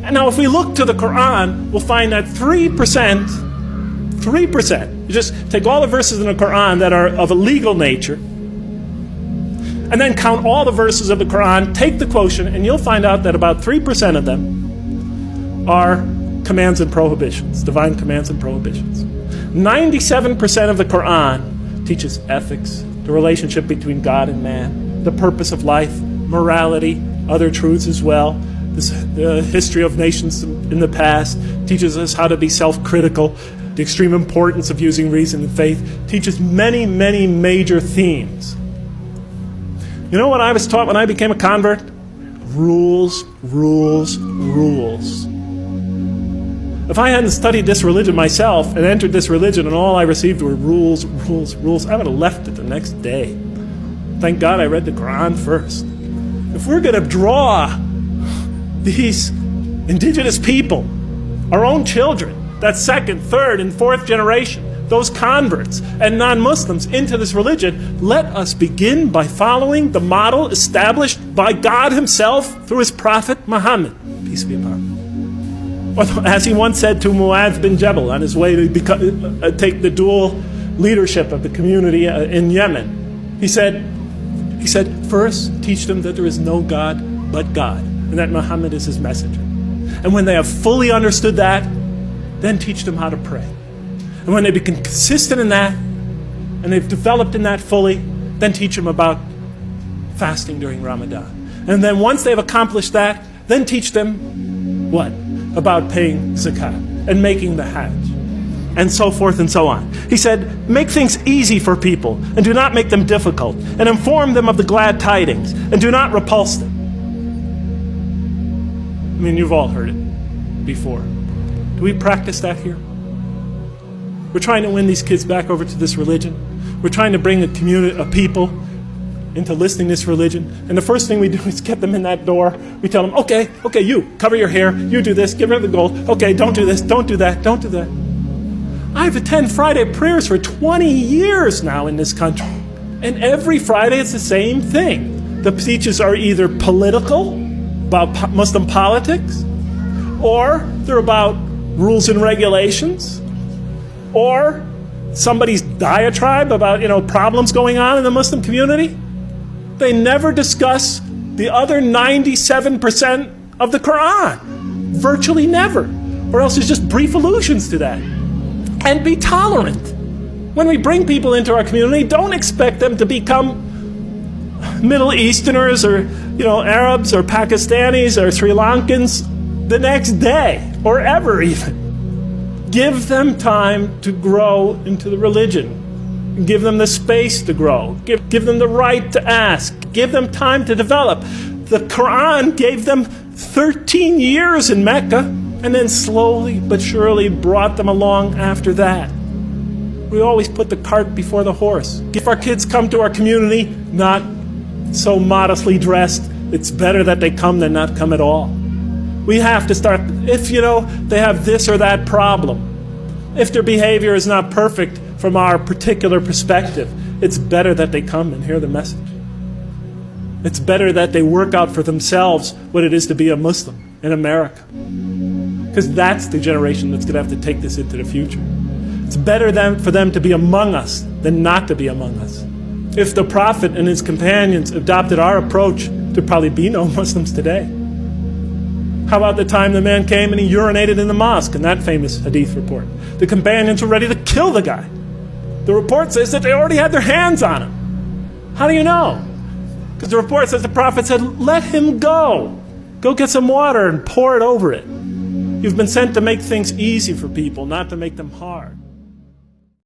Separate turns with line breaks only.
And now if we look to the Quran, we'll find that 3%, you just take all the verses in the Quran that are of a legal nature, and then count all the verses of the Quran, take the quotient, and you'll find out that about 3% of them are commands and prohibitions, divine commands and prohibitions. 97% of the Quran teaches ethics, the relationship between God and man, the purpose of life, morality, other truths as well. The history of nations in the past teaches us how to be self-critical, the extreme importance of using reason and faith, teaches many, many major themes. You know what I was taught when I became a convert? Rules, rules, rules. If I hadn't studied this religion myself and entered this religion and all I received were rules, rules, rules, I would have left it the next day. Thank God I read the Quran first. If we're going to draw these indigenous people, our own children, that second, third, and fourth generation, those converts and non-Muslims into this religion, let us begin by following the model established by God himself through his prophet Muhammad, peace be upon him. As he once said to Mu'adh bin Jabal on his way to take the dual leadership of the community in Yemen, he said, first teach them that there is no God but God, and that Muhammad is his messenger. And when they have fully understood that, then teach them how to pray. And when they become consistent in that, and they've developed in that fully, then teach them about fasting during Ramadan. And then once they've accomplished that, then teach them what? About paying zakat and making the hajj, and so forth and so on. He said, make things easy for people, and do not make them difficult, and inform them of the glad tidings, and do not repulse them. I mean, you've all heard it before. Do we practice that here? We're trying to win these kids back over to this religion. We're trying to bring a community of people into listening to this religion. And the first thing we do is get them in that door. We tell them, okay, you cover your hair, you do this, get rid of the gold. Okay, don't do this, don't do that, don't do that. I've attended Friday prayers for 20 years now in this country. And every Friday it's the same thing. The speeches are either political, about Muslim politics, or they're about rules and regulations, or somebody's diatribe about, problems going on in the Muslim community. They never discuss the other 97% of the Quran. Virtually never. Or else there's just brief allusions to that. And be tolerant. When we bring people into our community, don't expect them to become Middle Easterners or, Arabs or Pakistanis or Sri Lankans the next day, or ever even. Give them time to grow into the religion. Give them the space to grow. Give them the right to ask. Give them time to develop. The Quran gave them 13 years in Mecca, and then slowly but surely brought them along after that. We always put the cart before the horse. If our kids come to our community not so modestly dressed, it's better that they come than not come at all. We have to start, if they have this or that problem, if their behavior is not perfect from our particular perspective, it's better that they come and hear the message. It's better that they work out for themselves what it is to be a Muslim in America. Because that's the generation that's going to have to take this into the future. It's better for them to be among us than not to be among us. If the Prophet and his companions adopted our approach, there'd probably be no Muslims today. How about the time the man came and he urinated in the mosque in that famous hadith report? The companions were ready to kill the guy. The report says that they already had their hands on him. How do you know? Because the report says the Prophet said, let him go. Go get some water and pour it over it. You've been sent to make things easy for people, not to make them hard.